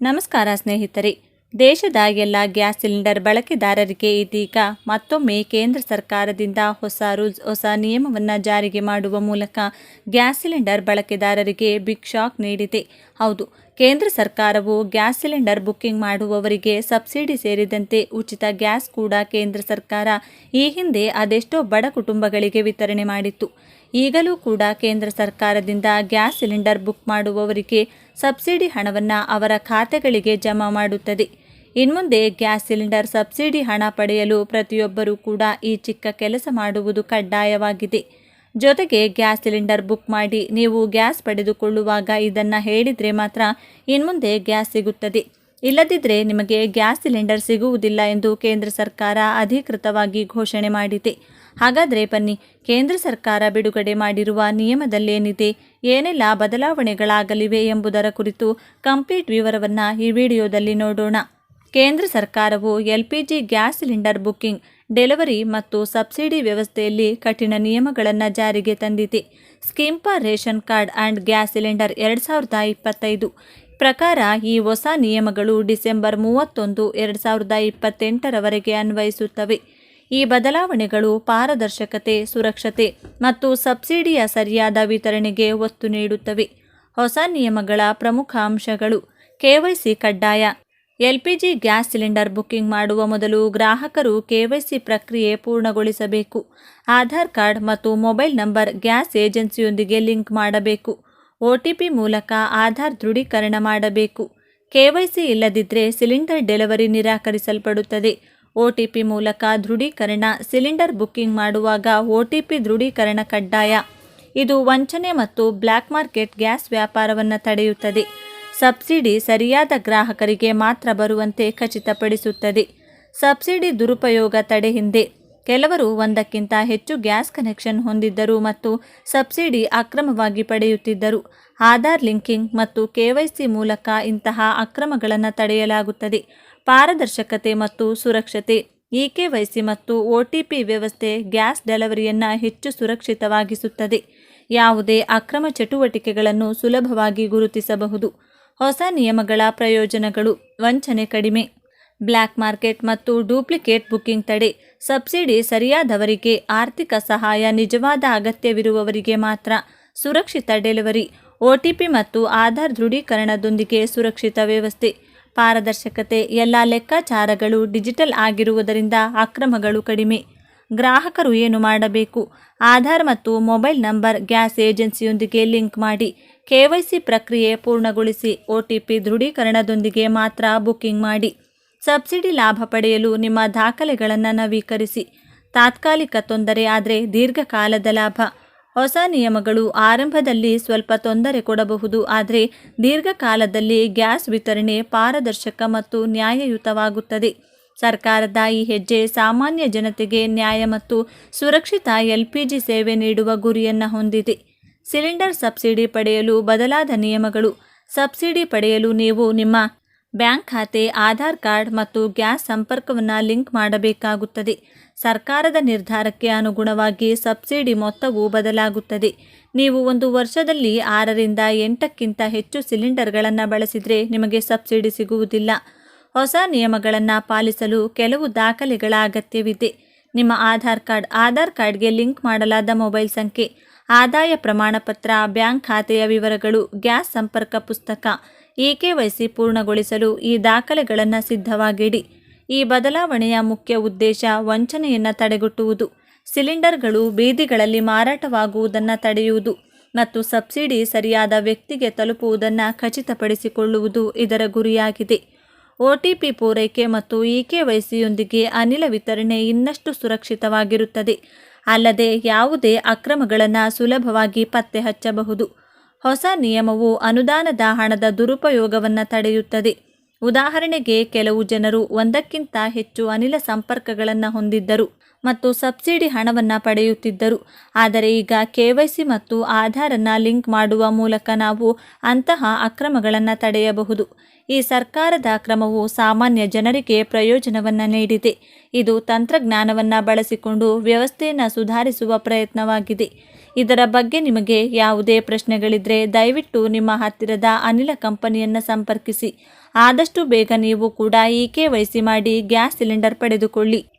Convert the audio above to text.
ನಮಸ್ಕಾರ ಸ್ನೇಹಿತರೆ. ದೇಶದ ಎಲ್ಲ ಗ್ಯಾಸ್ ಸಿಲಿಂಡರ್ ಬಳಕೆದಾರರಿಗೆ ಇದೀಗ ಮತ್ತೊಮ್ಮೆ ಕೇಂದ್ರ ಸರ್ಕಾರದಿಂದ ಹೊಸ ರೂಲ್ಸ್, ಹೊಸ ನಿಯಮವನ್ನು ಜಾರಿಗೆ ಮಾಡುವ ಮೂಲಕ ಗ್ಯಾಸ್ ಸಿಲಿಂಡರ್ ಬಳಕೆದಾರರಿಗೆ ಬಿಗ್ ಶಾಕ್ ನೀಡಿದೆ. ಹೌದು, ಕೇಂದ್ರ ಸರ್ಕಾರವು ಗ್ಯಾಸ್ ಸಿಲಿಂಡರ್ ಬುಕ್ಕಿಂಗ್ ಮಾಡುವವರಿಗೆ ಸಬ್ಸಿಡಿ ಸೇರಿದಂತೆ ಉಚಿತ ಗ್ಯಾಸ್ ಕೂಡ ಕೇಂದ್ರ ಸರ್ಕಾರ ಈ ಹಿಂದೆ ಅದೆಷ್ಟೋ ಬಡ ಕುಟುಂಬಗಳಿಗೆ ವಿತರಣೆ ಮಾಡಿತ್ತು. ಈಗಲೂ ಕೂಡ ಕೇಂದ್ರ ಸರ್ಕಾರದಿಂದ ಗ್ಯಾಸ್ ಸಿಲಿಂಡರ್ ಬುಕ್ ಮಾಡುವವರಿಗೆ ಸಬ್ಸಿಡಿ ಹಣವನ್ನು ಅವರ ಖಾತೆಗಳಿಗೆ ಜಮಾ ಮಾಡುತ್ತದೆ. ಇನ್ಮುಂದೆ ಗ್ಯಾಸ್ ಸಿಲಿಂಡರ್ ಸಬ್ಸಿಡಿ ಹಣ ಪಡೆಯಲು ಪ್ರತಿಯೊಬ್ಬರೂ ಕೂಡ ಈ ಚಿಕ್ಕ ಕೆಲಸ ಮಾಡುವುದು ಕಡ್ಡಾಯವಾಗಿದೆ. ಜೊತೆಗೆ ಗ್ಯಾಸ್ ಸಿಲಿಂಡರ್ ಬುಕ್ ಮಾಡಿ ನೀವು ಗ್ಯಾಸ್ ಪಡೆದುಕೊಳ್ಳುವಾಗ ಇದನ್ನು ಹೇಳಿದರೆ ಮಾತ್ರ ಇನ್ಮುಂದೆ ಗ್ಯಾಸ್ ಸಿಗುತ್ತದೆ. ಇಲ್ಲದಿದ್ದರೆ ನಿಮಗೆ ಗ್ಯಾಸ್ ಸಿಲಿಂಡರ್ ಸಿಗುವುದಿಲ್ಲ ಎಂದು ಕೇಂದ್ರ ಸರ್ಕಾರ ಅಧಿಕೃತವಾಗಿ ಘೋಷಣೆ ಮಾಡಿದೆ. ಹಾಗಾದರೆ ಬನ್ನಿ, ಕೇಂದ್ರ ಸರ್ಕಾರ ಬಿಡುಗಡೆ ಮಾಡಿರುವ ನಿಯಮದಲ್ಲೇನಿದೆ, ಏನೆಲ್ಲ ಬದಲಾವಣೆಗಳಾಗಲಿವೆ ಎಂಬುದರ ಕುರಿತು ಕಂಪ್ಲೀಟ್ ವಿವರವನ್ನು ಈ ವಿಡಿಯೋದಲ್ಲಿ ನೋಡೋಣ. ಕೇಂದ್ರ ಸರ್ಕಾರವು LPG gas cylinder booking, delivery ಮತ್ತು ಸಬ್ಸಿಡಿ ವ್ಯವಸ್ಥೆಯಲ್ಲಿ ಕಠಿಣ ನಿಯಮಗಳನ್ನು ಜಾರಿಗೆ ತಂದಿದೆ. Scheme for ration card and gas cylinder 2025 ಪ್ರಕಾರ ಈ ಹೊಸ ನಿಯಮಗಳು ಡಿಸೆಂಬರ್ 31, 2028ರವರೆಗೆ ಅನ್ವಯಿಸುತ್ತವೆ. ಈ ಬದಲಾವಣೆಗಳು ಪಾರದರ್ಶಕತೆ, ಸುರಕ್ಷತೆ ಮತ್ತು ಸಬ್ಸಿಡಿಯ ಸರಿಯಾದ ವಿತರಣೆಗೆ ಒತ್ತು ನೀಡುತ್ತವೆ. ಹೊಸ ನಿಯಮಗಳ ಪ್ರಮುಖ ಅಂಶಗಳು: KYC ಕಡ್ಡಾಯ. LPG ಗ್ಯಾಸ್ ಸಿಲಿಂಡರ್ ಬುಕ್ಕಿಂಗ್ ಮಾಡುವ ಮೊದಲು ಗ್ರಾಹಕರು KYC ಪ್ರಕ್ರಿಯೆ ಪೂರ್ಣಗೊಳಿಸಬೇಕು. ಆಧಾರ್ ಕಾರ್ಡ್ ಮತ್ತು ಮೊಬೈಲ್ ನಂಬರ್ ಗ್ಯಾಸ್ ಏಜೆನ್ಸಿಯೊಂದಿಗೆ ಲಿಂಕ್ ಮಾಡಬೇಕು. OTP ಮೂಲಕ ಆಧಾರ್ ದೃಢೀಕರಣ ಮಾಡಬೇಕು. KYC ಇಲ್ಲದಿದ್ದರೆ ಸಿಲಿಂಡರ್ ಡೆಲಿವರಿ ನಿರಾಕರಿಸಲ್ಪಡುತ್ತದೆ. OTP ಮೂಲಕ ದೃಢೀಕರಣ. ಸಿಲಿಂಡರ್ ಬುಕ್ಕಿಂಗ್ ಮಾಡುವಾಗ OTP ದೃಢೀಕರಣ ಕಡ್ಡಾಯ. ಇದು ವಂಚನೆ ಮತ್ತು ಬ್ಲ್ಯಾಕ್ ಮಾರ್ಕೆಟ್ ಗ್ಯಾಸ್ ವ್ಯಾಪಾರವನ್ನು ತಡೆಯುತ್ತದೆ. ಸಬ್ಸಿಡಿ ಸರಿಯಾದ ಗ್ರಾಹಕರಿಗೆ ಮಾತ್ರ ಬರುವಂತೆ ಖಚಿತಪಡಿಸುತ್ತದೆ. ಸಬ್ಸಿಡಿ ದುರುಪಯೋಗ ತಡೆ. ಹಿಂದೆ ಕೆಲವರು ಒಂದಕ್ಕಿಂತ ಹೆಚ್ಚು ಗ್ಯಾಸ್ ಕನೆಕ್ಷನ್ ಹೊಂದಿದ್ದರು ಮತ್ತು ಸಬ್ಸಿಡಿ ಅಕ್ರಮವಾಗಿ ಪಡೆಯುತ್ತಿದ್ದರು. ಆಧಾರ್ ಲಿಂಕಿಂಗ್ ಮತ್ತು KYC ಮೂಲಕ ಇಂತಹ ಅಕ್ರಮಗಳನ್ನು ತಡೆಯಲಾಗುತ್ತದೆ. ಪಾರದರ್ಶಕತೆ ಮತ್ತು ಸುರಕ್ಷತೆ. eKYC ಮತ್ತು OTP ವ್ಯವಸ್ಥೆ ಗ್ಯಾಸ್ ಡೆಲಿವರಿಯನ್ನು ಹೆಚ್ಚು ಸುರಕ್ಷಿತವಾಗಿಸುತ್ತದೆ. ಯಾವುದೇ ಅಕ್ರಮ ಚಟುವಟಿಕೆಗಳನ್ನು ಸುಲಭವಾಗಿ ಗುರುತಿಸಬಹುದು. ಹೊಸ ನಿಯಮಗಳ ಪ್ರಯೋಜನಗಳು: ವಂಚನೆ ಕಡಿಮೆ, ಬ್ಲ್ಯಾಕ್ ಮಾರ್ಕೆಟ್ ಮತ್ತು ಡೂಪ್ಲಿಕೇಟ್ ಬುಕ್ಕಿಂಗ್ ತಡೆ, ಸಬ್ಸಿಡಿ ಸರಿಯಾದವರಿಗೆ, ಆರ್ಥಿಕ ಸಹಾಯ ನಿಜವಾದ ಅಗತ್ಯವಿರುವವರಿಗೆ ಮಾತ್ರ, ಸುರಕ್ಷಿತ ಡೆಲಿವರಿ, OTP ಮತ್ತು ಆಧಾರ್ ದೃಢೀಕರಣದೊಂದಿಗೆ ಸುರಕ್ಷಿತ ವ್ಯವಸ್ಥೆ, ಪಾರದರ್ಶಕತೆ. ಎಲ್ಲ ಲೆಕ್ಕಾಚಾರಗಳು ಡಿಜಿಟಲ್ ಆಗಿರುವುದರಿಂದ ಅಕ್ರಮಗಳು ಕಡಿಮೆ. ಗ್ರಾಹಕರು ಏನು ಮಾಡಬೇಕು? ಆಧಾರ್ ಮತ್ತು ಮೊಬೈಲ್ ನಂಬರ್ ಗ್ಯಾಸ್ ಏಜೆನ್ಸಿಯೊಂದಿಗೆ ಲಿಂಕ್ ಮಾಡಿ. KYC ಪ್ರಕ್ರಿಯೆ ಪೂರ್ಣಗೊಳಿಸಿ. OTP ದೃಢೀಕರಣದೊಂದಿಗೆ ಮಾತ್ರ ಬುಕ್ಕಿಂಗ್ ಮಾಡಿ. ಸಬ್ಸಿಡಿ ಲಾಭ ಪಡೆಯಲು ನಿಮ್ಮ ದಾಖಲೆಗಳನ್ನು ನವೀಕರಿಸಿ. ತಾತ್ಕಾಲಿಕ ತೊಂದರೆ ಆದರೆ ದೀರ್ಘಕಾಲದ ಲಾಭ. ಹೊಸ ನಿಯಮಗಳು ಆರಂಭದಲ್ಲಿ ಸ್ವಲ್ಪ ತೊಂದರೆ ಕೊಡಬಹುದು, ಆದರೆ ದೀರ್ಘಕಾಲದಲ್ಲಿ ಗ್ಯಾಸ್ ವಿತರಣೆ ಪಾರದರ್ಶಕ ಮತ್ತು ನ್ಯಾಯಯುತವಾಗುತ್ತದೆ. ಸರ್ಕಾರದ ಈ ಹೆಜ್ಜೆ ಸಾಮಾನ್ಯ ಜನತೆಗೆ ನ್ಯಾಯ ಮತ್ತು ಸುರಕ್ಷಿತ LPG ಸೇವೆ ನೀಡುವ ಗುರಿಯನ್ನು ಹೊಂದಿದೆ. ಸಿಲಿಂಡರ್ ಸಬ್ಸಿಡಿ ಪಡೆಯಲು ಬದಲಾದ ನಿಯಮಗಳು. ಸಬ್ಸಿಡಿ ಪಡೆಯಲು ನೀವು ನಿಮ್ಮ ಬ್ಯಾಂಕ್ ಖಾತೆ, ಆಧಾರ್ ಕಾರ್ಡ್ ಮತ್ತು ಗ್ಯಾಸ್ ಸಂಪರ್ಕವನ್ನು ಲಿಂಕ್ ಮಾಡಬೇಕಾಗುತ್ತದೆ. ಸರ್ಕಾರದ ನಿರ್ಧಾರಕ್ಕೆ ಅನುಗುಣವಾಗಿ ಸಬ್ಸಿಡಿ ಮೊತ್ತವು ಬದಲಾಗುತ್ತದೆ. ನೀವು ಒಂದು ವರ್ಷದಲ್ಲಿ 6ರಿಂದ 8ಕ್ಕಿಂತ ಹೆಚ್ಚು ಸಿಲಿಂಡರ್ಗಳನ್ನು ಬಳಸಿದರೆ ನಿಮಗೆ ಸಬ್ಸಿಡಿ ಸಿಗುವುದಿಲ್ಲ. ಹೊಸ ನಿಯಮಗಳನ್ನು ಪಾಲಿಸಲು ಕೆಲವು ದಾಖಲೆಗಳ ಅಗತ್ಯವಿದೆ. ನಿಮ್ಮ ಆಧಾರ್ ಕಾರ್ಡ್ಗೆ ಲಿಂಕ್ ಮಾಡಲಾದ ಮೊಬೈಲ್ ಸಂಖ್ಯೆ, ಆದಾಯ ಪ್ರಮಾಣಪತ್ರ, ಬ್ಯಾಂಕ್ ಖಾತೆಯ ವಿವರಗಳು, ಗ್ಯಾಸ್ ಸಂಪರ್ಕ ಪುಸ್ತಕ. eKYC ಪೂರ್ಣಗೊಳಿಸಲು ಈ ದಾಖಲೆಗಳನ್ನು ಸಿದ್ಧವಾಗಿಡಿ. ಈ ಬದಲಾವಣೆಯ ಮುಖ್ಯ ಉದ್ದೇಶ ವಂಚನೆಯನ್ನು ತಡೆಗಟ್ಟುವುದು, ಸಿಲಿಂಡರ್ಗಳು ಬೀದಿಗಳಲ್ಲಿ ಮಾರಾಟವಾಗುವುದನ್ನು ತಡೆಯುವುದು ಮತ್ತು ಸಬ್ಸಿಡಿ ಸರಿಯಾದ ವ್ಯಕ್ತಿಗೆ ತಲುಪುವುದನ್ನು ಖಚಿತಪಡಿಸಿಕೊಳ್ಳುವುದು ಇದರ ಗುರಿಯಾಗಿದೆ. OTP ಪೂರೈಕೆ ಮತ್ತು eKYCಯೊಂದಿಗೆ ಅನಿಲ ವಿತರಣೆ ಇನ್ನಷ್ಟು ಸುರಕ್ಷಿತವಾಗಿರುತ್ತದೆ. ಅಲ್ಲದೆ ಯಾವುದೇ ಅಕ್ರಮಗಳನ್ನು ಸುಲಭವಾಗಿ ಪತ್ತೆ ಹಚ್ಚಬಹುದು. ಹೊಸ ನಿಯಮವು ಅನುದಾನದ ಹಣದ ದುರುಪಯೋಗವನ್ನು ತಡೆಯುತ್ತದೆ. ಉದಾಹರಣೆಗೆ, ಕೆಲವು ಜನರು ಒಂದಕ್ಕಿಂತ ಹೆಚ್ಚು ಅನಿಲ ಸಂಪರ್ಕಗಳನ್ನು ಹೊಂದಿದ್ದರು ಮತ್ತು ಸಬ್ಸಿಡಿ ಹಣವನ್ನು ಪಡೆಯುತ್ತಿದ್ದರು. ಆದರೆ ಈಗ KYC ಮತ್ತು ಆಧಾರನ್ನು ಲಿಂಕ್ ಮಾಡುವ ಮೂಲಕ ನಾವು ಅಂತಹ ಅಕ್ರಮಗಳನ್ನು ತಡೆಯಬಹುದು. ಈ ಸರ್ಕಾರದ ಕ್ರಮವು ಸಾಮಾನ್ಯ ಜನರಿಗೆ ಪ್ರಯೋಜನವನ್ನು ನೀಡಿದೆ. ಇದು ತಂತ್ರಜ್ಞಾನವನ್ನು ಬಳಸಿಕೊಂಡು ವ್ಯವಸ್ಥೆಯನ್ನು ಸುಧಾರಿಸುವ ಪ್ರಯತ್ನವಾಗಿದೆ. ಇದರ ಬಗ್ಗೆ ನಿಮಗೆ ಯಾವುದೇ ಪ್ರಶ್ನೆಗಳಿದ್ದರೆ ದಯವಿಟ್ಟು ನಿಮ್ಮ ಹತ್ತಿರದ ಅನಿಲ ಕಂಪನಿಯನ್ನು ಸಂಪರ್ಕಿಸಿ. ಆದಷ್ಟು ಬೇಗ ನೀವು ಕೂಡ ಈ KYC ಮಾಡಿ ಗ್ಯಾಸ್ ಸಿಲಿಂಡರ್ ಪಡೆದುಕೊಳ್ಳಿ.